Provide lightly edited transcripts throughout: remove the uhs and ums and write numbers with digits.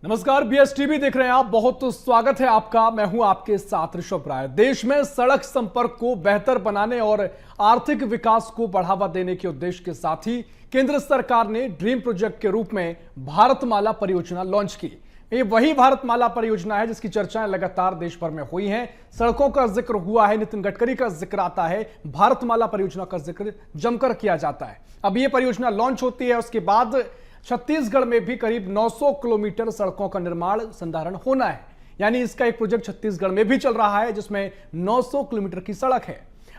नमस्कार, BS TV देख रहे हैं आप। बहुत स्वागत है आपका। मैं हूं आपके साथ ऋषभ राय। देश में सड़क संपर्क को बेहतर बनाने और आर्थिक विकास को बढ़ावा देने के उद्देश्य के साथ ही केंद्र सरकार ने ड्रीम प्रोजेक्ट के रूप में भारतमाला परियोजना लॉन्च की। ये वही भारतमाला परियोजना है जिसकी चर्चाएं लगातार देश भर में हुई हैं। सड़कों का जिक्र हुआ है, नितिन गडकरी का जिक्र आता है, भारतमाला परियोजना का जिक्र जमकर किया जाता है। अब ये परियोजना लॉन्च होती है, उसके बाद छत्तीसगढ़ में भी करीब 900 किलोमीटर सड़कों का निर्माण संधारण होना है। यानी इसका एक प्रोजेक्ट छत्तीसगढ़ में भी चल रहा है जिसमें 900 किलोमीटर की सड़क है।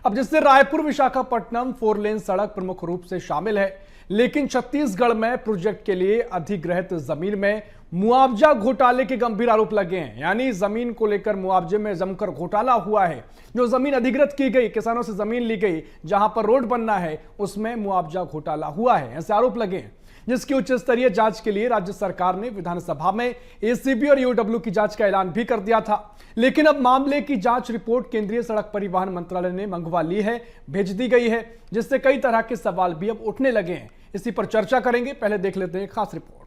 अब जिससे रायपुर विशाखापट्टनम 4 लेन सड़क प्रमुख रूप से शामिल है, लेकिन छत्तीसगढ़ में प्रोजेक्ट के लिए अधिग्रहित जमीन में मुआवजा घोटाले के गंभीर आरोप लगे हैं। यानी जमीन को लेकर मुआवजे में जमकर घोटाला हुआ है। जो जमीन अधिग्रहित की गई, किसानों से जमीन ली गई जहां पर रोड बनना है, उसमें मुआवजा घोटाला हुआ है, ऐसे आरोप लगे हैं, जिसकी उच्च स्तरीय जांच के लिए राज्य सरकार ने विधानसभा में एसीबी और ईओडब्ल्यू की जांच का ऐलान भी कर दिया था। लेकिन अब मामले की जांच रिपोर्ट केंद्रीय सड़क परिवहन मंत्रालय ने मंगवा ली है, भेज दी गई है, जिससे कई तरह के सवाल भी अब उठने लगे हैं। इसी पर चर्चा करेंगे। पहले देख लेते हैं खास रिपोर्ट।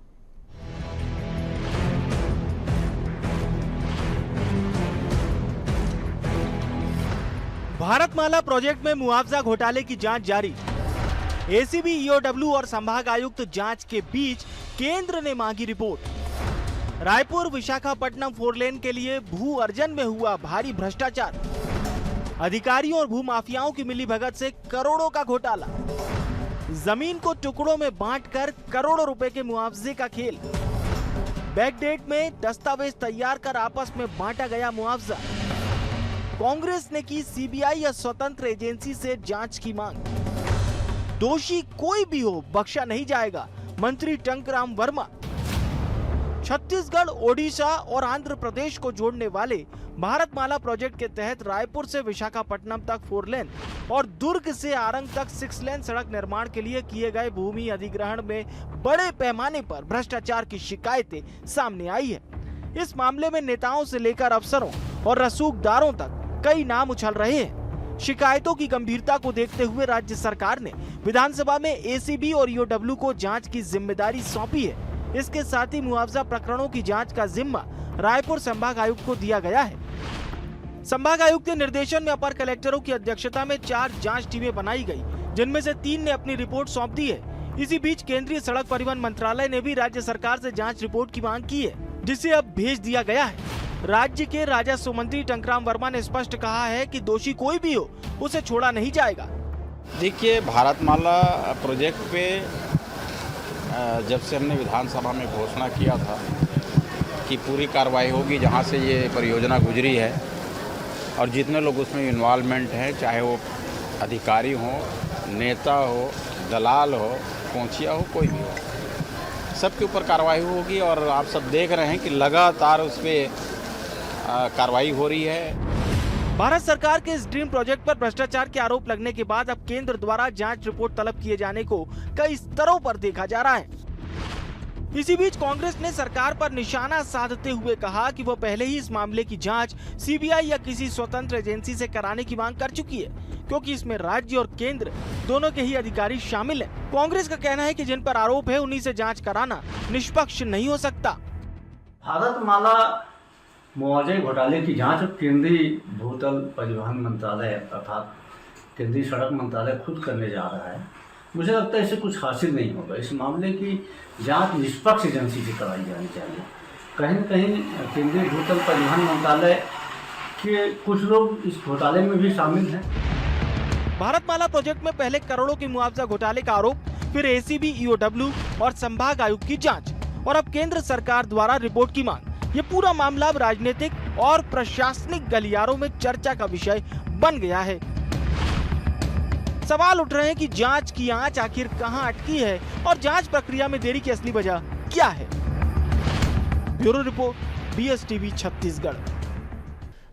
भारतमाला प्रोजेक्ट में मुआवजा घोटाले की जांच जारी। एसीबी, ईओडब्ल्यू और संभाग आयुक्त जांच के बीच केंद्र ने मांगी रिपोर्ट। रायपुर विशाखापट्टनम 4 लेन के लिए भू अर्जन में हुआ भारी भ्रष्टाचार। अधिकारियों और भूमाफियाओं की मिलीभगत से करोड़ों का घोटाला। जमीन को टुकड़ों में बांटकर करोड़ों रुपए के मुआवजे का खेल। बैकडेट में दस्तावेज तैयार कर आपस में बांटा गया मुआवजा। कांग्रेस ने की सीबीआई या स्वतंत्र एजेंसी से जांच की मांग। दोषी कोई भी हो बख्शा नहीं जाएगा, मंत्री टंकराम वर्मा। छत्तीसगढ़, ओडिशा और आंध्र प्रदेश को जोड़ने वाले भारतमाला प्रोजेक्ट के तहत रायपुर से विशाखापट्टनम तक 4 लेन और दुर्ग से आरंग तक 6 लेन सड़क निर्माण के लिए किए गए भूमि अधिग्रहण में बड़े पैमाने पर भ्रष्टाचार की शिकायतें सामने आई है। इस मामले में नेताओं से लेकर अफसरों और रसूखदारों तक कई नाम उछल रहे हैं। शिकायतों की गंभीरता को देखते हुए राज्य सरकार ने विधानसभा में एसीबी और ईओडब्ल्यू को जांच की जिम्मेदारी सौंपी है। इसके साथ ही मुआवजा प्रकरणों की जांच का जिम्मा रायपुर संभाग आयुक्त को दिया गया है। संभाग आयुक्त के निर्देशन में अपर कलेक्टरों की अध्यक्षता में 4 जांच टीमें बनाई गई, जिनमें से 3 ने अपनी रिपोर्ट सौंप दी है। इसी बीच केंद्रीय सड़क परिवहन मंत्रालय ने भी राज्य सरकार से जाँच रिपोर्ट की मांग की है, जिसे अब भेज दिया गया है। राज्य के राजस्व मंत्री टंकराम वर्मा ने स्पष्ट कहा है कि दोषी कोई भी हो उसे छोड़ा नहीं जाएगा। देखिए, भारतमाला प्रोजेक्ट पे जब से हमने विधानसभा में घोषणा किया था कि पूरी कार्रवाई होगी जहां से ये परियोजना गुजरी है, और जितने लोग उसमें इन्वॉल्वमेंट हैं, चाहे वो अधिकारी हो, नेता हो, दलाल हो, पहुंचिया हो, कोई भी हो, सबके ऊपर कार्रवाई होगी। और आप सब देख रहे हैं कि लगातार उस पर कार्रवाई हो रही है। भारत सरकार के इस ड्रीम प्रोजेक्ट पर भ्रष्टाचार के आरोप लगने के बाद अब केंद्र द्वारा जांच रिपोर्ट तलब किए जाने को कई स्तरों पर देखा जा रहा है। इसी बीच कांग्रेस ने सरकार पर निशाना साधते हुए कहा कि वो पहले ही इस मामले की जांच सीबीआई या किसी स्वतंत्र एजेंसी से कराने की मांग कर चुकी है, क्योंकि इसमें राज्य और केंद्र दोनों के ही अधिकारी शामिल हैं। कांग्रेस का कहना है कि जिन पर आरोप है उन्हीं से जांच कराना निष्पक्ष नहीं हो सकता। भारतमाला मुआवजे घोटाले की जांच केंद्रीय भूतल परिवहन मंत्रालय अर्थात केंद्रीय सड़क मंत्रालय खुद करने जा रहा है। मुझे लगता है इससे कुछ हासिल नहीं होगा। इस मामले की जांच निष्पक्ष एजेंसी से कराई जानी चाहिए। कहीं न कहीं केंद्रीय भूतल परिवहन मंत्रालय के कुछ लोग इस घोटाले में भी शामिल हैं। भारतमाला प्रोजेक्ट में पहले करोड़ों के मुआवजा घोटाले का आरोप, फिर एसीबी, ईओडब्ल्यू और संभाग आयुक्त की जांच, और अब केंद्र सरकार द्वारा रिपोर्ट की मांग। ये पूरा मामला अब राजनीतिक और प्रशासनिक गलियारों में चर्चा का विषय बन गया है। सवाल उठ रहे हैं कि जांच की आंच आखिर कहां अटकी है और जांच प्रक्रिया में देरी की असली वजह क्या है। Bureau report, BS TV, Chhattisgarh.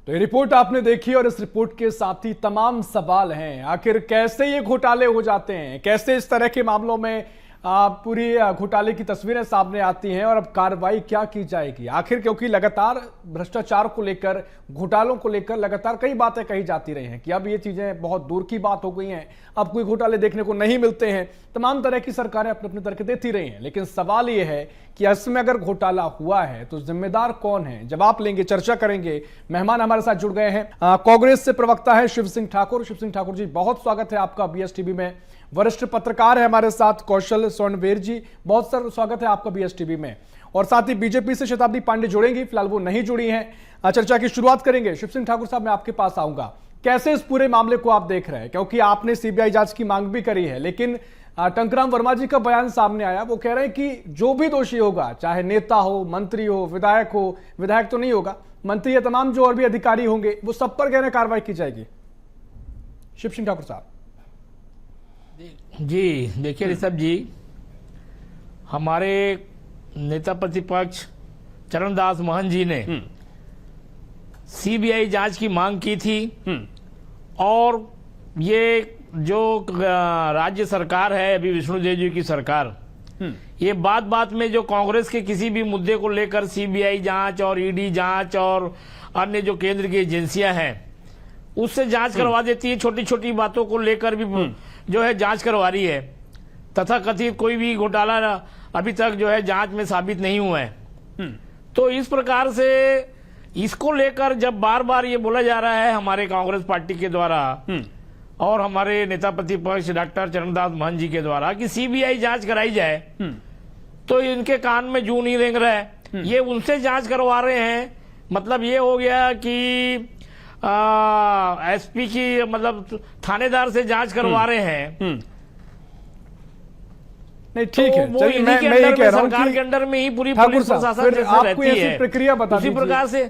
तो ये रिपोर्ट आपने देखी और इस रिपोर्ट के साथ ही तमाम सवाल हैं। आखिर कैसे ये घोटाले हो जाते हैं, कैसे इस तरह के मामलों में पूरी घोटाले की तस्वीरें सामने आती हैं और अब कार्रवाई क्या की जाएगी आखिर, क्योंकि लगातार भ्रष्टाचार को लेकर, घोटालों को लेकर लगातार कई बातें कही जाती रही हैं कि अब ये चीजें बहुत दूर की बात हो गई हैं, अब कोई घोटाले देखने को नहीं मिलते हैं। तमाम तरह की सरकारें अपने अपने तर्क देती रही हैं, लेकिन सवाल ये है कि इसमें अगर घोटाला हुआ है तो जिम्मेदार कौन है? जवाब लेंगे, चर्चा करेंगे। मेहमान हमारे साथ जुड़ गए हैं, कांग्रेस से प्रवक्ता है शिव सिंह ठाकुर। शिव सिंह ठाकुर जी, बहुत स्वागत है आपका BSTV में। वरिष्ठ पत्रकार है हमारे साथ कौशल स्वर्णवीर जी, बहुत सर स्वागत है आपका BSTV में। और साथ ही बीजेपी से शताब्दी पांडे जुड़ेंगी, फिलहाल वो नहीं जुड़ी हैं। चर्चा की शुरुआत करेंगे। शिव सिंह ठाकुर साहब, मैं आपके पास आऊंगा। कैसे इस पूरे मामले को आप देख रहे हैं, क्योंकि आपने CBI जांच की मांग भी करी है, लेकिन टंकराम वर्मा जी का बयान सामने आया, वो कह रहे हैं कि जो भी दोषी होगा, चाहे नेता हो, मंत्री हो, विधायक तो नहीं होगा, मंत्री या तमाम जो और भी अधिकारी होंगे, वो सब पर कहने कार्रवाई की जाएगी। शिव सिंह ठाकुर साहब जी, देखिए ऋषभ जी, हमारे नेता प्रतिपक्ष चरणदास महंत जी ने CBI जांच की मांग की थी और ये जो राज्य सरकार है अभी विष्णुदेव जी की सरकार, ये बात बात में जो कांग्रेस के किसी भी मुद्दे को लेकर CBI जांच और ED जांच और अन्य जो केंद्र की एजेंसियां हैं उससे जांच करवा देती है। छोटी छोटी बातों को लेकर भी जो है जांच करवा रही है। तथा कथित कोई भी घोटाला अभी तक जो है जांच में साबित नहीं हुआ है। तो इस प्रकार से इसको लेकर जब बार बार ये बोला जा रहा है हमारे कांग्रेस पार्टी के द्वारा और हमारे नेता प्रतिपक्ष डॉक्टर चरणदास महंत जी के द्वारा कि CBI जांच कराई जाए, तो इनके कान में जूं नहीं रेंग रहा है। ये उनसे जांच करवा रहे हैं, मतलब ये हो गया कि SP की मतलब थानेदार से जांच करवा रहे हैं। नहीं, ठीक है, चलिए मैं ये कह रहा हूं सरकार के अंडर में ही पूरी पुलिस प्रशासन जैसे रहती है, प्रक्रिया बता उसी प्रकार से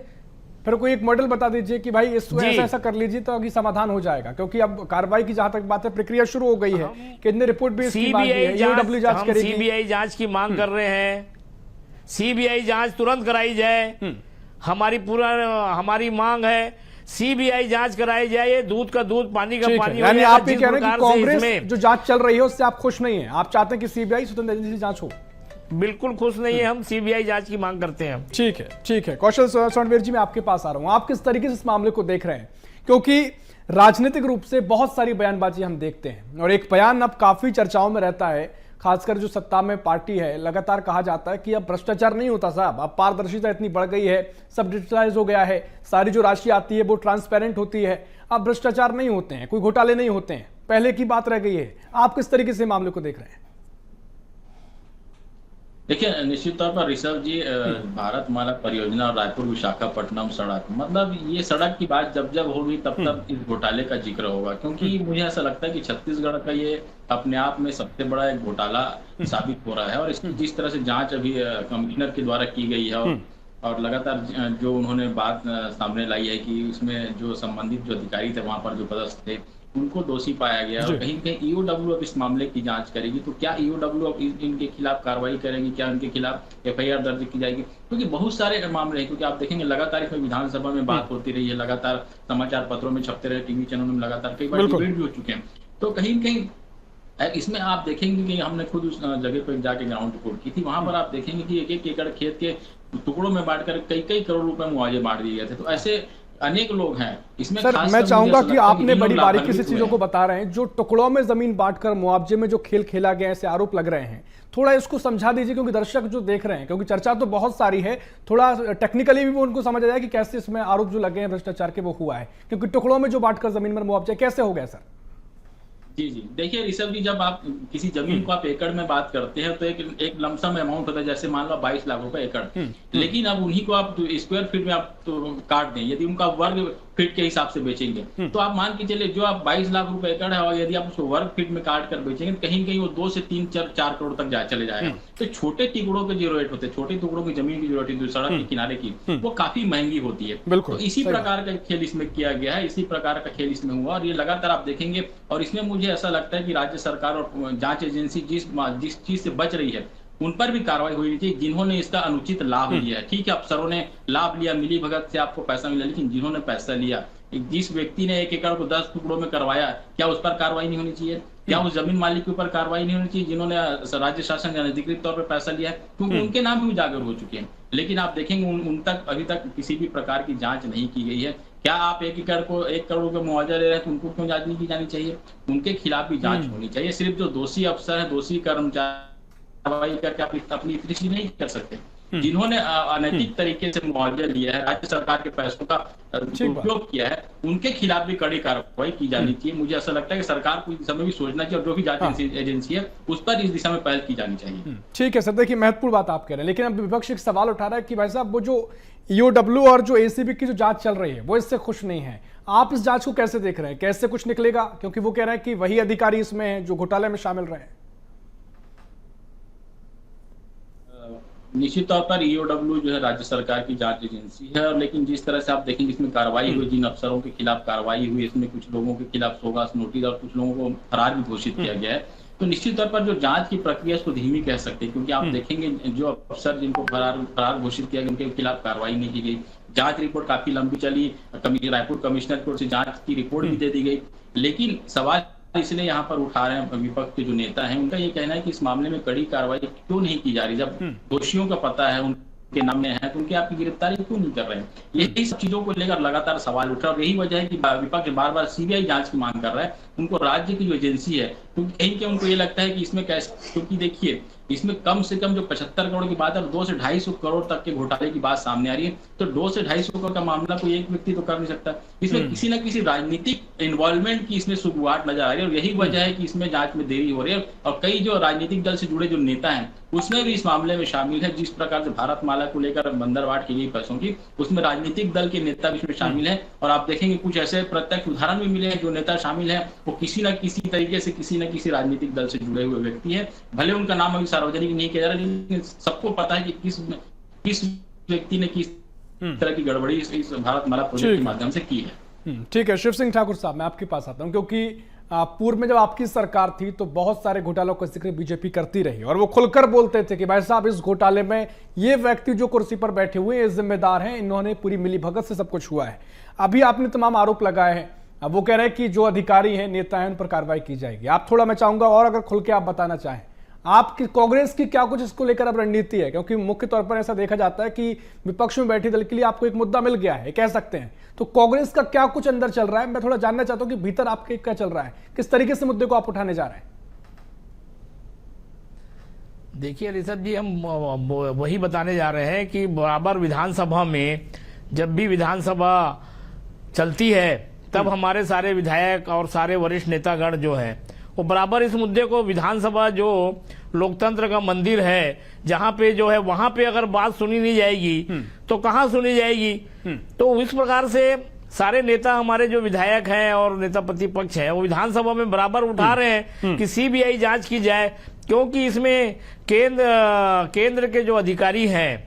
फिर कोई एक मॉडल बता दीजिए कि भाई इसको ऐसा कर लीजिए तो अभी समाधान हो जाएगा, क्योंकि अब कार्रवाई की जहां तक बात है, प्रक्रिया शुरू हो गई है। कितने रिपोर्ट भी CBI जांच करेगी, CBI जांच की मांग कर रहे हैं। CBI जांच तुरंत कराई जाए, हमारी मांग है। CBI जांच कराई जाए, ये दूध का दूध पानी का पानी। यानी आप ये कह रहे हैं कि कांग्रेस जो जांच चल रही है उससे आप खुश नहीं है, आप चाहते हैं कि CBI स्वतंत्र एजेंसी जांच हो? बिल्कुल खुश नहीं है हम, CBI जांच की मांग करते हैं। ठीक है, ठीक है। कौशल स्वर्णवीर जी, मैं आपके पास आ रहा हूं। आप किस तरीके से इस मामले को देख रहे हैं, क्योंकि राजनीतिक रूप से बहुत सारी बयानबाजी हम देखते हैं और एक बयान अब काफी चर्चाओं में रहता है, खासकर जो सत्ता में पार्टी है, लगातार कहा जाता है कि अब भ्रष्टाचार नहीं होता साहब, अब पारदर्शिता इतनी बढ़ गई है, सब डिजिटलाइज हो गया है, सारी जो राशि आती है वो ट्रांसपेरेंट होती है, अब भ्रष्टाचार नहीं होते हैं, कोई घोटाले नहीं होते हैं, पहले की बात रह गई है। आप किस तरीके से मामले को देख रहे हैं? देखिए, निश्चित तौर पर ऋषभ जी, भारतमाला परियोजना और रायपुर विशाखापट्टनम सड़क, मतलब ये सड़क की बात जब जब होगी तब तब इस घोटाले का जिक्र होगा, क्योंकि मुझे ऐसा लगता है कि छत्तीसगढ़ का ये अपने आप में सबसे बड़ा एक घोटाला साबित हो रहा है। और इसकी जिस तरह से जांच अभी कमिश्नर के द्वारा की गई है और लगातार जो उन्होंने बात सामने लाई है कि इसमें जो संबंधित जो अधिकारी थे वहां पर जो पदस्थ थे उनको दोषी पाया गया और कहीं कहीं EOW अब इस मामले की जांच करेगी। तो क्या EOW अब इनके खिलाफ कार्रवाई करेंगी, क्या इनके खिलाफ FIR दर्ज की जाएगी? क्योंकि बहुत सारे मामले हैं, क्योंकि आप देखेंगे लगातार इसमें विधानसभा में बात होती रही है, लगातार समाचार पत्रों में छपते रहे, टीवी चैनलों में लगातार कई बार डिबेट भी हो चुके हैं। तो कहीं कहीं इसमें आप देखेंगे कि हमने खुद उस जगह पर जाके ग्राउंड रिपोर्ट की थी, वहां पर आप देखेंगे कि 1-1 एकड़ खेत के टुकड़ों में बांटकर कई करोड़ रुपए मुआवजे बांट दिए गए थे। तो ऐसे अनेक लोग हैं इसमें। सर, मैं चाहूंगा कि आपने बड़ी बारीकी से चीजों को बता रहे हैं, जो टुकड़ों में जमीन बांटकर मुआवजे में जो खेल खेला गया, ऐसे आरोप लग रहे हैं, थोड़ा इसको समझा दीजिए, क्योंकि दर्शक जो देख रहे हैं, क्योंकि चर्चा तो बहुत सारी है, थोड़ा टेक्निकली भी उनको समझ आ जाए कि कैसे इसमें आरोप जो लगे हैं भ्रष्टाचार के वो हुआ है, क्योंकि टुकड़ों में जो बांटकर जमीन पर मुआवजा कैसे हो गया? सर जी, देखिए ऋषभ जी, जब आप किसी जमीन को आप एकड़ में बात करते हैं तो एक लमसम अमाउंट होता है, जैसे मान लो 22 लाख रुपए एकड़, लेकिन अब उन्हीं को आप स्क्वायर फीट में आप तो काट दें, यदि उनका वर्ग फीट के हिसाब से बेचेंगे तो आप मान के चलिए जो आप 22 लाख रुपए एकड़ है और यदि आप उसको वर्ग फीट में काट कर बेचेंगे तो कहीं कहीं वो 2 से 3-4 करोड़ तक चले जाएगा। तो छोटे टुकड़ों के जो रेट होते हैं, छोटे टुकड़ों की जमीन की जो रेट होती है सड़क के किनारे की, वो काफी महंगी होती है। तो इसी प्रकार का खेल इसमें किया गया है, इसी प्रकार का खेल इसमें हुआ और ये लगातार आप देखेंगे। और इसमें मुझे ऐसा लगता है कि राज्य सरकार और जांच एजेंसी जिस चीज से बच रही है उन पर भी कार्रवाई होनी चाहिए, जिन्होंने इसका अनुचित लाभ लिया है। ठीक है, अफसरों ने लाभ लिया, मिली भगत से आपको पैसा मिला, लेकिन जिन्होंने पैसा लिया, जिस व्यक्ति ने 1 एकड़ को 10 टुकड़ों में करवाया, क्या उस पर कार्रवाई नहीं होनी चाहिए? क्या उस जमीन मालिक के ऊपर कार्रवाई नहीं होनी चाहिए जिन्होंने राज्य शासन ने अनधिकृत तौर पर पैसा लिया है, क्योंकि उनके नाम भी उजागर हो चुके हैं। लेकिन आप देखेंगे उन तक अभी तक किसी भी प्रकार की जांच नहीं की गई है। क्या आप 1 करोड़ का मुआवजा ले रहे हैं तो उनको क्यों जांच नहीं की जानी चाहिए? उनके खिलाफ भी जांच होनी चाहिए। सिर्फ जो दोषी अफसर है, दोषी कर्मचारी करके अपनी इतनी नहीं कर सकते। जिन्होंने अनैतिक तरीके से मुआवजा लिया है, राज्य सरकार के पैसों का उपयोग किया है, उनके खिलाफ भी कड़ी कार्रवाई की जानी चाहिए। मुझे ऐसा लगता है कि सरकार को इस समय भी सोचना चाहिए और जो भी जांच एजेंसी है उस पर इस दिशा में पहल की जानी चाहिए। ठीक है सर, देखिए महत्वपूर्ण बात आप कह रहे हैं, लेकिन अब विपक्ष एक सवाल उठा रहा है कि भाई साहब वो जो ईओडब्ल्यू और जो एसीबी की जो जांच चल रही है वो इससे खुश नहीं है। आप इस जांच को कैसे देख रहे हैं, कैसे कुछ निकलेगा? क्योंकि वो कह रहे हैं कि वही अधिकारी इसमें हैं जो घोटाले में शामिल रहे हैं। निश्चित तौर पर ईओडब्ल्यू जो है राज्य सरकार की जांच एजेंसी है, और लेकिन जिस तरह से आप देखेंगे इसमें कार्रवाई हुई, जिन अफसरों के खिलाफ कार्रवाई हुई, इसमें कुछ लोगों के खिलाफ सोगास नोटिस और कुछ लोगों को फरार भी घोषित किया गया है। तो निश्चित तौर पर जो जांच की प्रक्रिया उसको धीमी कह सकते हैं, क्योंकि आप देखेंगे जो अफसर जिनको फरार घोषित किया गया उनके खिलाफ कार्रवाई नहीं की गई। जांच रिपोर्ट काफी लंबी चली, रायपुर कमिश्नर कोर्ट से जांच की रिपोर्ट भी दे दी गई। लेकिन सवाल इसलिए यहाँ पर उठा रहे हैं विपक्ष के जो नेता हैं, उनका ये कहना है कि इस मामले में कड़ी कार्रवाई क्यों नहीं की जा रही? जब दोषियों का पता है, उनके नाम में है, तो उनकी आपकी गिरफ्तारी क्यों नहीं कर रहे हैं? यही सब चीजों को लेकर लगातार सवाल उठ रहा है और यही वजह है कि विपक्ष बार बार सीबीआई जांच की मांग कर रहा है। उनको राज्य की जो एजेंसी है, क्योंकि कहीं के उनको ये लगता है कि इसमें कैसे, क्योंकि देखिए इसमें कम से कम जो 75 करोड़ की बात है, 200 से 250 करोड़ तक के घोटाले की बात सामने आ रही है। तो 200 से 250 करोड़ का मामला कोई एक व्यक्ति तो कर नहीं सकता। इसमें किसी न किसी राजनीतिक इन्वॉल्वमेंट की इसमें शुरुआत नजर आ रही है और यही वजह है कि इसमें जांच में देरी हो रही है। और कई जो राजनीतिक दल से जुड़े जो नेता हैं उसमें भी इस मामले में शामिल है। जिस प्रकार से भारतमाला को लेकर बंदरवाट की गई पैसों की, उसमें राजनीतिक दल के नेता भी इसमें शामिल है। और आप देखेंगे कुछ ऐसे प्रत्यक्ष उदाहरण भी मिले हैं, जो नेता शामिल है वो किसी न किसी तरीके से किसी न किसी राजनीतिक दल से जुड़े हुए व्यक्ति है। भले उनका नाम अभी सार्वजनिक नहीं किया जा रहा, लेकिन सबको पता है कि किस व्यक्ति ने किस तरह की गड़बड़ी इस भारतमाला प्रोजेक्ट के माध्यम से की है। ठीक है शिव सिंह ठाकुर साहब, मैं आपके पास आता हूं, क्योंकि पूर्व में जब आपकी सरकार थी तो बहुत सारे घोटालों का जिक्र बीजेपी करती रही और वो खुलकर बोलते थे कि भाई साहब इस घोटाले में ये व्यक्ति जो कुर्सी पर बैठे हुए हैं जिम्मेदार हैं, इन्होंने पूरी मिलीभगत से सब कुछ हुआ है। अभी आपने तमाम आरोप लगाए हैं, अब वो कह रहे हैं कि जो अधिकारी हैं, नेता हैं, उन पर कार्रवाई की जाएगी। आप थोड़ा, मैं चाहूंगा और अगर खुल के आप बताना चाहें, आपकी कांग्रेस की क्या कुछ इसको लेकर अब रणनीति है? क्योंकि मुख्य तौर पर ऐसा देखा जाता है कि विपक्ष में बैठी दल के लिए आपको एक मुद्दा मिल गया है, कह सकते हैं। तो कांग्रेस का क्या कुछ अंदर चल रहा है? मैं थोड़ा जानना चाहता हूं कि भीतर आपके क्या चल रहा है, किस तरीके से मुद्दे को आप उठाने जा रहे हैं? देखिए ऋषभ जी, हम वही बताने जा रहे हैं कि बराबर विधानसभा में जब भी विधानसभा चलती है तब हमारे सारे विधायक और सारे वरिष्ठ नेतागण जो है वो बराबर इस मुद्दे को, विधानसभा जो लोकतंत्र का मंदिर है, जहां पे जो है वहां पे अगर बात सुनी नहीं जाएगी तो कहां सुनी जाएगी? तो इस प्रकार से सारे नेता, हमारे जो विधायक हैं और नेता प्रतिपक्ष हैं, वो विधानसभा में बराबर उठा रहे हैं कि सीबीआई जांच की जाए, क्योंकि इसमें केंद्र के जो अधिकारी हैं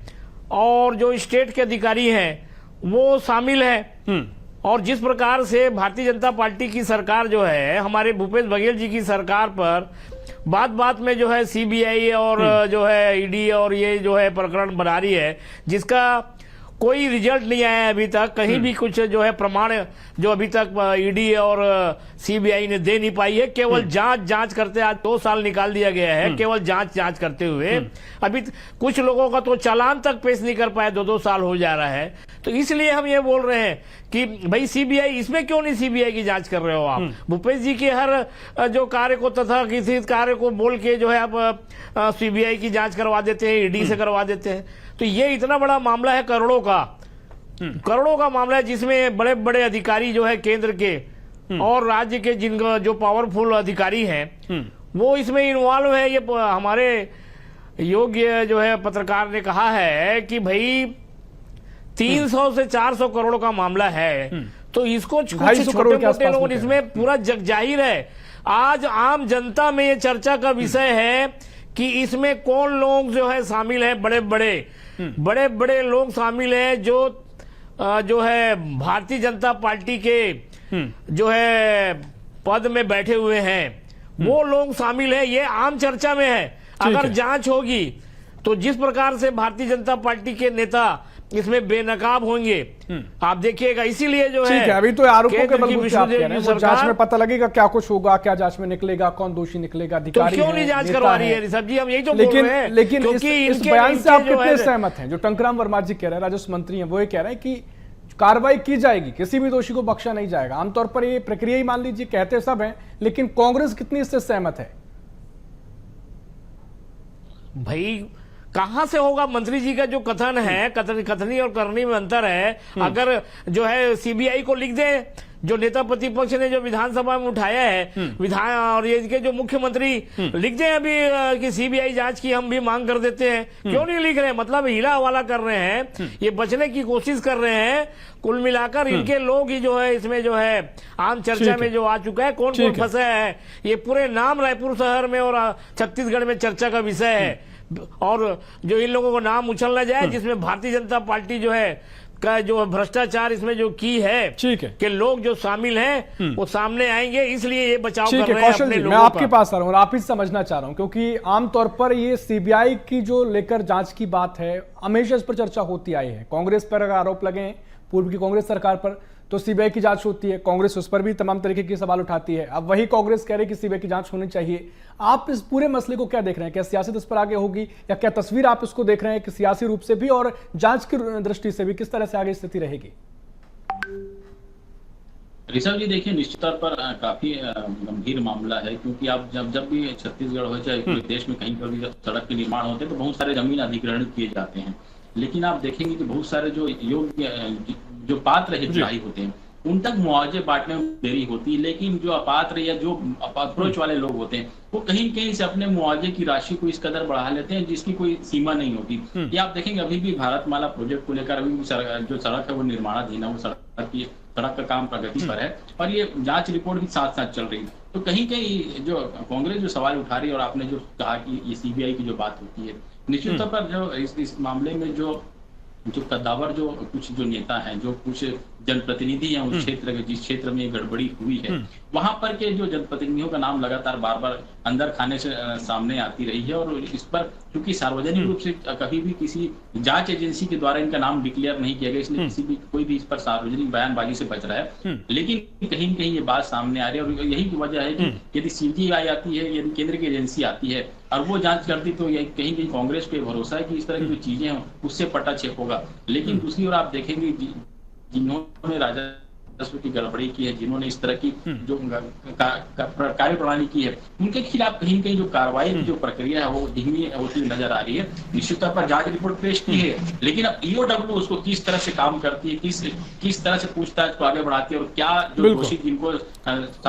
और जो स्टेट के अधिकारी हैं वो शामिल हैं। और जिस प्रकार से भारतीय जनता पार्टी की सरकार जो है, हमारे भूपेश बघेल जी की सरकार पर बात बात में जो है सीबीआई और जो है ईडी और ये जो है प्रकरण बना रही है, जिसका कोई रिजल्ट नहीं आया है अभी तक। कहीं भी कुछ जो है प्रमाण जो अभी तक ईडी और सीबीआई ने दे नहीं पाई है। केवल जांच करते, आज 2 साल निकाल दिया गया है केवल जांच करते हुए। अभी कुछ लोगों का तो चालान तक पेश नहीं कर पाए, 2-2 साल हो जा रहा है। तो इसलिए हम ये बोल रहे हैं कि भाई सीबीआई, इसमें क्यों नहीं सीबीआई की जांच कर रहे हो आप? भूपेश जी के हर जो कार्य को तथा किसी कार्य को बोल के जो है आप सीबीआई की जांच करवा देते हैं, ईडी से करवा देते हैं। तो ये इतना बड़ा मामला है, करोड़ों का मामला है, जिसमें बड़े बड़े अधिकारी जो है केंद्र के और राज्य के जिनका जो पावरफुल अधिकारी हैं वो इसमें इन्वॉल्व है। ये हमारे योग्य जो है पत्रकार ने कहा है कि भाई 300 से 400 करोड़ का मामला है। तो इसको छोटे मोटे लोग, इसमें पूरा जग जाहिर है। आज आम जनता में ये चर्चा का विषय है कि इसमें कौन लोग जो है शामिल है, बड़े बड़े लोग शामिल हैं जो है भारतीय जनता पार्टी के जो है पद में बैठे हुए हैं, वो लोग शामिल हैं। ये आम चर्चा में है। अगर जांच होगी तो जिस प्रकार से भारतीय जनता पार्टी के नेता इसमें बेनकाब होंगे। आप देखिएगा, इसीलिए जो ठीक है, अभी तो आरोपों के केंद्र की बलबूते आप कह विष्णुदेव रहे हैं, जी वो जांच में सरकार पता लगेगा क्या कुछ होगा, क्या जांच में निकलेगा, कौन दोषी निकलेगा, तो अधिकारी क्यों हैं, नहीं जांच नेता करवा रही हैं। है ऋषभ जी? हम यही तो बोल लेकिन रहे हैं। लेकिन इस क्योंकि बयान से आप इनके जो कितने है- सहमत हैं? जो टंकराम वर्मा जी कह रहे हैं, राजस्व मंत्री हैं, वो ये कह रहे हैं कि कार्रवाई की जाएगी, किसी भी दोषी को बख्शा नहीं जाएगा। आमतौर पर ये प्रक्रिया ही मान लीजिए कहते सब हैं, लेकिन कांग्रेस कितनी इससे सहमत है? भाई कहां से होगा? मंत्री जी का जो कथन है, कथनी और करनी में अंतर है। अगर जो है सीबीआई को लिख दे, जो नेता प्रतिपक्ष ने जो विधानसभा में उठाया है, विधान और ये के जो मुख्यमंत्री लिख दें अभी कि सीबीआई जांच की हम भी मांग कर देते हैं। क्यों नहीं लिख रहे? मतलब हीला हवाला कर रहे हैं, ये बचने की कोशिश कर रहे हैं। कुल मिलाकर इनके लोग ही जो है इसमें जो है आम चर्चा में जो आ चुका है, कौन कौन फंसे है, ये पूरे नाम रायपुर शहर में और छत्तीसगढ़ में चर्चा का विषय है। और जो इन लोगों को नाम उछलना जाए, जिसमें भारतीय जनता पार्टी जो है का जो भ्रष्टाचार इसमें जो की है, ठीक है, कि लोग जो शामिल हैं वो सामने आएंगे, इसलिए ये बचाव कर रहे हैं कौशल अपने जी, मैं लोगों आपके का। पास आ रहा हूँ और आप ही समझना चाह रहा हूँ, क्योंकि आमतौर पर ये सीबीआई की जो लेकर जांच की बात है, हमेशा इस पर चर्चा होती आई है। कांग्रेस पर अगर आरोप लगे हैं पूर्व की कांग्रेस सरकार पर, तो सीबीआई की जांच होती है, कांग्रेस उस पर भी तमाम तरीके के सवाल उठाती है। अब वही कांग्रेस कह रही है कि सीबीआई की जांच होनी चाहिए। आप इस पूरे मसले को क्या देख रहे हैं? क्या सियासत इस पर आगे होगी, या क्या तस्वीर आप इसको देख रहे हैं कि सियासी रूप से भी और जांच की दृष्टि से भी किस तरह से आगे स्थिति रहेगी? ऋषभ जी देखिए, निश्चित तौर पर काफी गंभीर मामला है, क्योंकि आप जब भी छत्तीसगढ़ हो चाहे पूरे देश में कहीं पर भी सड़क के निर्माण होते हैं तो बहुत सारे जमीन अधिग्रहण किए जाते हैं। लेकिन आप देखेंगे कि बहुत सारे जो योग्य जो पात्र हितग्राही होते हैं उन तक मुआवजे बांटने में देरी होती है। लेकिन जो अपात्र या जो अप्रोच वाले लोग होते हैं वो कहीं कहीं से अपने मुआवजे की राशि को इस कदर बढ़ा लेते हैं जिसकी कोई सीमा नहीं होती। ये आप देखेंगे अभी भी भारतमाला प्रोजेक्ट को लेकर अभी भी जो सड़क है वो निर्माणाधीन है, वो सड़क का काम प्रगति पर है और ये जांच रिपोर्ट भी साथ साथ चल रही है। तो कहीं कहीं जो कांग्रेस जो सवाल उठा रही है और आपने जो कहा कि ये सीबीआई की जो बात होती है, निश्चित तौर पर जो इस मामले में जो कद्दावर जो कुछ जो नेता हैं, जो कुछ जनप्रतिनिधि हैं उस क्षेत्र के, जिस क्षेत्र में गड़बड़ी हुई है, वहां पर के जो जनप्रतिनिधियों का नाम लगातार बार बार अंदर खाने से सामने आती रही है। और इस पर क्योंकि सार्वजनिक रूप से कभी भी किसी जांच एजेंसी के द्वारा इनका नाम डिक्लेयर नहीं किया गया, इसलिए कोई भी इस पर सार्वजनिक बयानबाजी से बच रहा है। लेकिन कहीं कहीं ये बात सामने आ रही है और यही वजह है कि यदि सीबीआई आती है, यदि केंद्र की एजेंसी आती है और वो जांच करती, तो कहीं कहीं कांग्रेस पे भरोसा है कि इस तरह की जो चीजें हैं उससे पटाक्षेप होगा। लेकिन दूसरी ओर आप देखेंगे जिन्होंने राजस्व की गड़बड़ी की है, जिन्होंने इस तरह की जो कार्य प्रणाली की है, उनके खिलाफ कहीं कहीं जो कार्रवाई की जो प्रक्रिया है वो धीमी होती नजर आ रही है। निश्चित तौर पर जांच रिपोर्ट पेश की है, लेकिन अब ईओडब्ल्यू उसको किस तरह से काम करती है, किस तरह से पूछताछ को आगे बढ़ाती है और क्या जो दोषी जिनको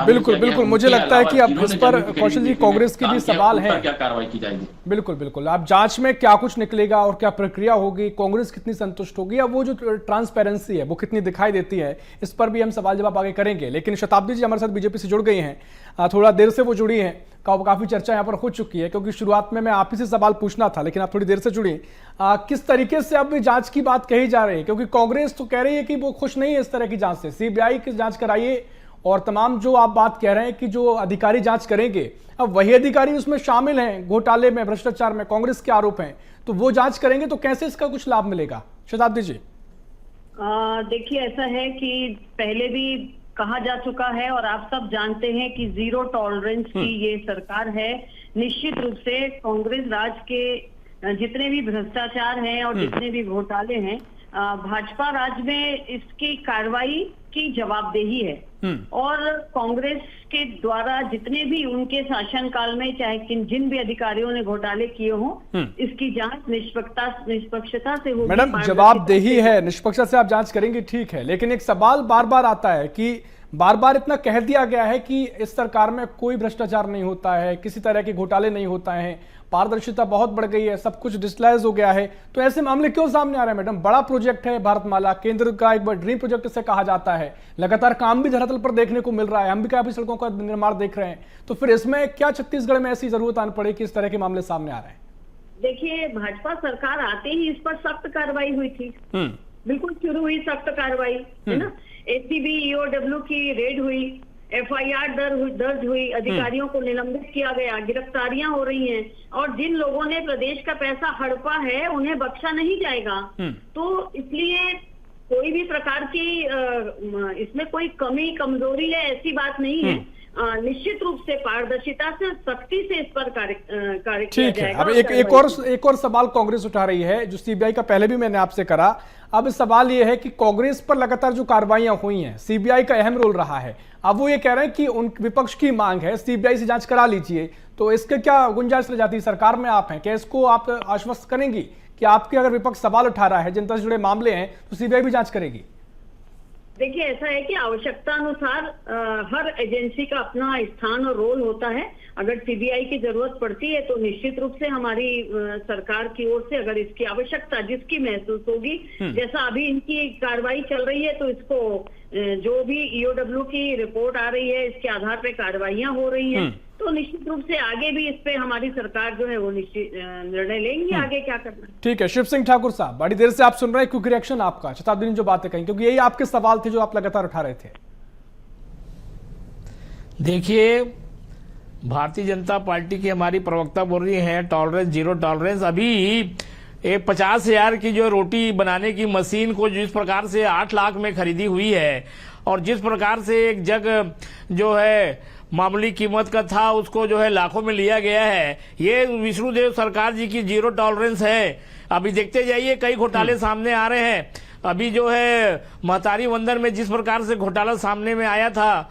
बिल्कुल मुझे लगता है कि अब इस पर कौशल जी कांग्रेस की भी सवाल है, क्या कार्रवाई की जाएगी। बिल्कुल आप जांच में क्या कुछ निकलेगा और क्या प्रक्रिया होगी, कांग्रेस कितनी संतुष्ट होगी, या वो जो ट्रांसपेरेंसी है वो कितनी दिखाई देती है, इस पर भी हम सवाल जवाब आगे करेंगे। लेकिन शताब्दी जी हमारे साथ बीजेपी से जुड़ गई हैं, थोड़ा देर से वो जुड़ी हैं, काफी चर्चा यहाँ पर हो चुकी है, क्योंकि शुरुआत में मैं आप ही से सवाल पूछना था लेकिन आप थोड़ी देर से जुड़ी। किस तरीके से अब जांच की बात कही जा रही है, क्योंकि कांग्रेस तो कह रही है कि वो खुश नहीं है इस तरह की जांच से, सीबीआई की जांच कराइए, और तमाम जो आप बात कह रहे हैं कि जो अधिकारी जांच करेंगे, अब वही अधिकारी उसमें शामिल हैं, घोटाले में, भ्रष्टाचार में कांग्रेस के आरोप हैं, तो वो जांच करेंगे तो कैसे इसका कुछ लाभ मिलेगा? शताब्दी जी। देखिए, ऐसा है कि पहले भी कहा जा चुका है और आप सब जानते हैं कि जीरो टॉलरेंस की ये सरकार है। निश्चित रूप से कांग्रेस राज के जितने भी भ्रष्टाचार हैं और जितने भी घोटाले हैं, भाजपा राज में इसकी कार्रवाई की जवाबदेही है। और कांग्रेस के द्वारा जितने भी उनके शासनकाल में चाहे जिन भी अधिकारियों ने घोटाले किए हों, इसकी जांच निष्पक्षता से होगी। मैडम, जवाबदेही है, निष्पक्षता से आप जांच करेंगे, ठीक है, लेकिन एक सवाल बार बार आता है कि बार बार इतना कह दिया गया है कि इस सरकार में कोई भ्रष्टाचार नहीं होता है, किसी तरह के घोटाले नहीं होता है, पारदर्शिता बहुत बढ़ गई है, सब कुछ डिजिटलाइज हो गया है, तो ऐसे मामले क्यों सामने आ रहे हैं? मैडम, बड़ा प्रोजेक्ट है भारतमाला, केंद्र का एक बड़ा ड्रीम प्रोजेक्ट से कहा जाता है, लगातार काम भी धरातल पर देखने को मिल रहा है, हम भी काफी सड़कों का निर्माण देख रहे हैं, तो फिर इसमें क्या छत्तीसगढ़ में ऐसी जरूरत आनी पड़े कि इस तरह के मामले सामने आ रहे हैं? देखिए, भाजपा सरकार आते ही इस पर सख्त कार्रवाई हुई थी, बिल्कुल शुरू हुई सख्त कार्रवाई, है ना। एसीबी ईओडब्ल्यू की रेड हुई, FIR दर्ज हुई, अधिकारियों को निलंबित किया गया, गिरफ्तारियां हो रही हैं, और जिन लोगों ने प्रदेश का पैसा हड़पा है उन्हें बख्शा नहीं जाएगा। तो इसलिए कोई भी प्रकार की इसमें कोई कमी कमजोरी है ऐसी बात नहीं है। निश्चित रूप से पारदर्शिता से, सख्ती से इस पर कार्य किया ठीक है। जाएगा। अब एक और सवाल कांग्रेस उठा रही है, जो सीबीआई का पहले भी मैंने आपसे करा। अब सवाल यह है कि कांग्रेस पर लगातार जो कार्रवाइयां हुई हैं, सीबीआई का अहम रोल रहा है। अब वो ये कह रहे हैं कि उन विपक्ष की मांग है सीबीआई से जांच करा लीजिए, तो इसके क्या गुंजाइश रह जाती है? सरकार में आप हैं, क्या इसको आप आश्वस्त करेंगी कि आपके अगर विपक्ष सवाल उठा रहा है, जनता से जुड़े मामले हैं, तो सीबीआई भी जांच करेगी? देखिए, ऐसा है कि आवश्यकता अनुसार हर एजेंसी का अपना स्थान और रोल होता है। अगर सीबीआई की जरूरत पड़ती है तो निश्चित रूप से हमारी सरकार की ओर से अगर इसकी आवश्यकता जिसकी महसूस होगी, जैसा अभी इनकी कार्रवाई चल रही है, तो इसको जो भी EOW की रिपोर्ट आ रही है, इसके आधार पे कार्रवाइयां हो रही हैं, तो निश्चित रूप से आगे भी इस पे हमारी सरकार जो है वो निश्चित निर्णय लेंगी आगे क्या करना है। ठीक है। शिव सिंह ठाकुर साहब, बड़ी देर से आप सुन रहे हैं, क्योंकि रिएक्शन आपका शताब्दी ने जो बातें कही, क्योंकि यही आपके सवाल थे जो आप लगातार उठा रहे थे। देखिए, भारतीय जनता पार्टी की हमारी प्रवक्ता बोल रही है टॉलरेंस, जीरो टॉलरेंस। अभी एक 50,000 की जो रोटी बनाने की मशीन को जिस प्रकार से 8 लाख में खरीदी हुई है, और जिस प्रकार से एक जग जो है मामूली कीमत का था उसको जो है लाखों में लिया गया है, ये विष्णुदेव सरकार जी की जीरो टॉलरेंस है। अभी देखते जाइए, कई घोटाले सामने आ रहे हैं। अभी जो है महतारी वंदन में जिस प्रकार से घोटाला सामने में आया था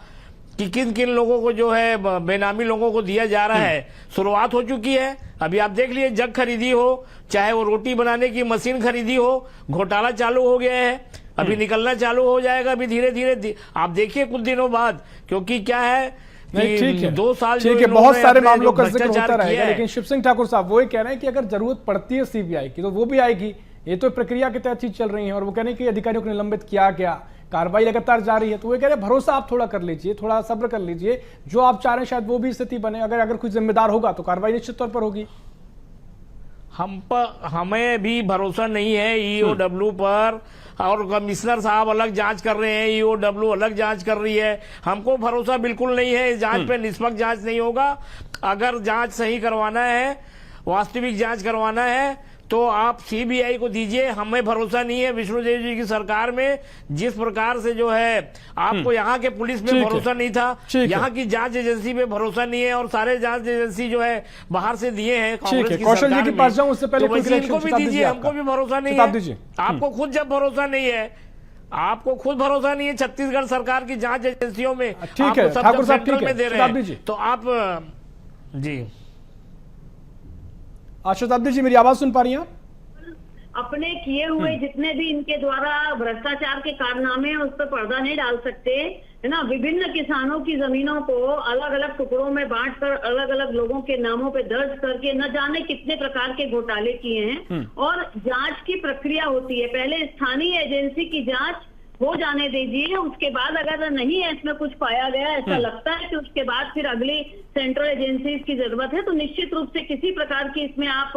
कि किन किन लोगों को जो है बेनामी लोगों को दिया जा रहा है, शुरुआत हो चुकी है। अभी आप देख लिए, जग खरीदी हो, चाहे वो रोटी बनाने की मशीन खरीदी हो, घोटाला चालू हो गया है, अभी निकलना चालू हो जाएगा अभी धीरे धीरे। आप देखिए कुछ दिनों बाद, क्योंकि क्या है नहीं, ठीक है, 2 साल ठीक है, बहुत सारे मामलों का जिक्र होता रहेगा, लेकिन शिव सिंह ठाकुर साहब वो ये कह रहे हैं कि अगर जरूरत पड़ती है सीबीआई की तो वो भी आएगी। ये तो प्रक्रिया के तहत चीज चल रही है, और वो कह रहे हैं कि अधिकारियों को निलंबित किया गया, कार्रवाई लगातार जारी है। तो वो कह रहे हैं भरोसा आप थोड़ा कर लीजिए, थोड़ा सब्र कर लीजिए, जो आप चाह रहे हैं शायद वो भी स्थिति बने। अगर कोई जिम्मेदार होगा तो कार्रवाई निश्चित तौर पर होगी। हमें भी भरोसा नहीं है EOW पर, और कमिश्नर साहब अलग जांच कर रहे हैं, EOW अलग जांच कर रही है। हमको भरोसा बिल्कुल नहीं है इस जांच पे। निष्पक्ष जांच नहीं होगा। अगर जांच सही करवाना है, वास्तविक जांच करवाना है, तो आप सीबीआई को दीजिए। हमें भरोसा नहीं है विष्णुदेव जी की सरकार में, जिस प्रकार से जो है आपको यहाँ के पुलिस में भरोसा नहीं था, यहाँ की जांच एजेंसी पे भरोसा नहीं है, और सारे जांच एजेंसी जो है बाहर से दिए हैं कांग्रेस की कौशल जी सरकार के में। पास जाऊं उससे पहले तो वैसे इनको भी दीजिए, हमको भी भरोसा नहीं है। आपको खुद जब भरोसा नहीं है, आपको खुद भरोसा नहीं है छत्तीसगढ़ सरकार की जांच एजेंसियों में, ठीक है ठाकुर साहब, ठीक है, दे रहे हैं, तो आप जी शताब्दी जी मेरी आवाज सुन पा रही हैं? अपने किए हुए जितने भी इनके द्वारा भ्रष्टाचार के कारनामे हैं उस पर पर्दा नहीं डाल सकते, है ना। विभिन्न किसानों की जमीनों को अलग अलग टुकड़ों में बांटकर अलग अलग लोगों के नामों पे दर्ज करके न जाने कितने प्रकार के घोटाले किए हैं। और जांच की प्रक्रिया होती है, पहले स्थानीय एजेंसी की जांच हो जाने दीजिए, उसके बाद अगर नहीं है इसमें कुछ पाया गया, ऐसा लगता है कि उसके बाद फिर अगली सेंट्रल एजेंसीज की जरूरत है, तो निश्चित रूप से किसी प्रकार की इसमें आप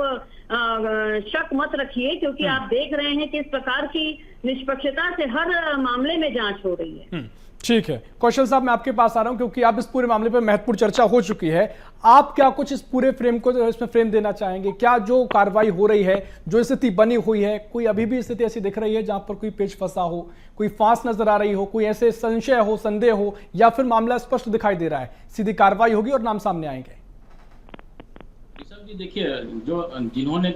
शक मत रखिए, क्योंकि आप देख रहे हैं कि इस प्रकार की निष्पक्षता से हर मामले में जांच हो रही है। ठीक है कौशल साहब, मैं आपके पास आ रहा हूं, क्योंकि आप इस पूरे मामले पर महत्वपूर्ण चर्चा हो चुकी है। आप क्या कुछ इस पूरे फ्रेम को इसमें फ्रेम देना चाहेंगे? क्या जो कार्रवाई हो रही है, जो स्थिति बनी हुई है, कोई अभी भी स्थिति ऐसी दिख रही है जहां पर कोई पेच फंसा हो, कोई फांस नजर आ रही हो, कोई ऐसे संशय हो, संदेह हो, या फिर मामला स्पष्ट दिखाई दे रहा है, सीधी कार्रवाई होगी और नाम सामने आएंगे? जी देखिए, जो जिन्होंने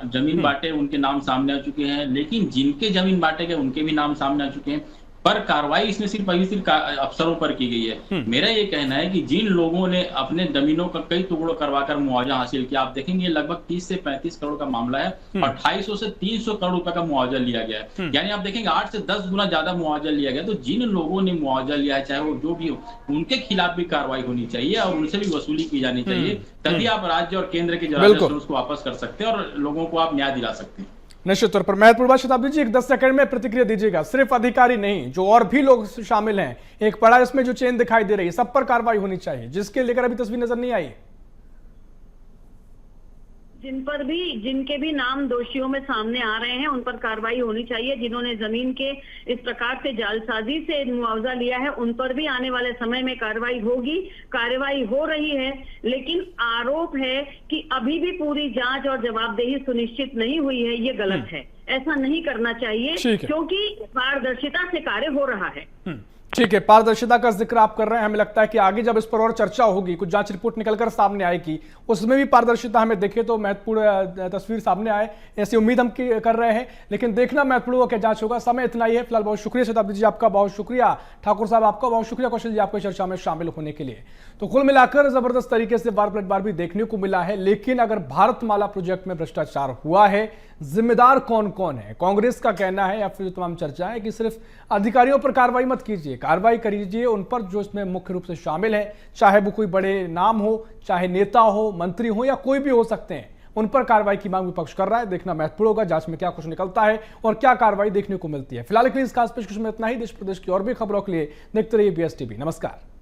जमीन बांटे उनके नाम सामने आ चुके हैं, लेकिन जिनके जमीन बांटे गए उनके भी नाम सामने आ चुके हैं, पर कार्रवाई इसमें सिर्फ अफसरों पर की गई है। मेरा ये कहना है कि जिन लोगों ने अपने जमीनों का कई टुकड़ों करवाकर मुआवजा हासिल किया, आप देखेंगे लगभग 30 से 35 करोड़ का मामला है, और 250 से 300 करोड़ रुपए का मुआवजा लिया गया है। यानी आप देखेंगे 8 से 10 गुना ज्यादा मुआवजा लिया गया। तो जिन लोगों ने मुआवजा लिया है, चाहे वो जो भी हो, उनके खिलाफ भी कार्रवाई होनी चाहिए और उनसे भी वसूली की जानी चाहिए। तभी आप राज्य और केंद्र के राजस्व को वापस कर सकते हैं और लोगों को आप न्याय दिला सकते हैं। निश्चित तौर पर महत्वपूर्ण बात। शताब्दी जी, एक 10 सेकंड में प्रतिक्रिया दीजिएगा। सिर्फ अधिकारी नहीं, जो और भी लोग शामिल हैं, एक बड़ा इसमें जो चेन दिखाई दे रही है, सब पर कार्रवाई होनी चाहिए, जिसके लेकर अभी तस्वीर नजर नहीं आई। जिनके भी नाम दोषियों में सामने आ रहे हैं उन पर कार्रवाई होनी चाहिए। जिन्होंने जमीन के इस प्रकार से जालसाजी से मुआवजा लिया है उन पर भी आने वाले समय में कार्रवाई होगी, कार्रवाई हो रही है। लेकिन आरोप है कि अभी भी पूरी जांच और जवाबदेही सुनिश्चित नहीं हुई है, ये गलत है। ऐसा नहीं करना चाहिए क्योंकि पारदर्शिता से कार्य हो रहा है। ठीक है, पारदर्शिता का जिक्र आप कर रहे हैं। हमें लगता है कि आगे जब इस पर और चर्चा होगी, कुछ जांच रिपोर्ट निकलकर सामने आएगी, उसमें भी पारदर्शिता हमें देखे तो महत्वपूर्ण तस्वीर सामने आए, ऐसी उम्मीद हम कर रहे हैं। लेकिन देखना महत्वपूर्ण होगा क्या जांच होगा। समय इतना ही है फिलहाल। बहुत शुक्रिया शताब्दी जी, आपका बहुत शुक्रिया। ठाकुर साहब आपका बहुत शुक्रिया। कौशल जी आपको चर्चा में शामिल होने के लिए। तो कुल मिलाकर जबरदस्त तरीके से वार पलटवार भी देखने को मिला है। लेकिन अगर भारतमाला प्रोजेक्ट में भ्रष्टाचार हुआ है, जिम्मेदार कौन कौन है? कांग्रेस का कहना है या फिर जो तमाम चर्चा है कि सिर्फ अधिकारियों पर कार्रवाई मत कीजिए, कार्रवाई करिए उन पर जो इसमें मुख्य रूप से शामिल है, चाहे वो कोई बड़े नाम हो, चाहे नेता हो, मंत्री हो या कोई भी हो सकते हैं, उन पर कार्रवाई की मांग विपक्ष कर रहा है। देखना महत्वपूर्ण होगा जांच में क्या कुछ निकलता है और क्या कार्रवाई देखने को मिलती है। फिलहाल के लिए इस खास पेशकश में इतना ही। देश प्रदेश की और भी खबरों के लिए देखते रहिए BSTV। नमस्कार।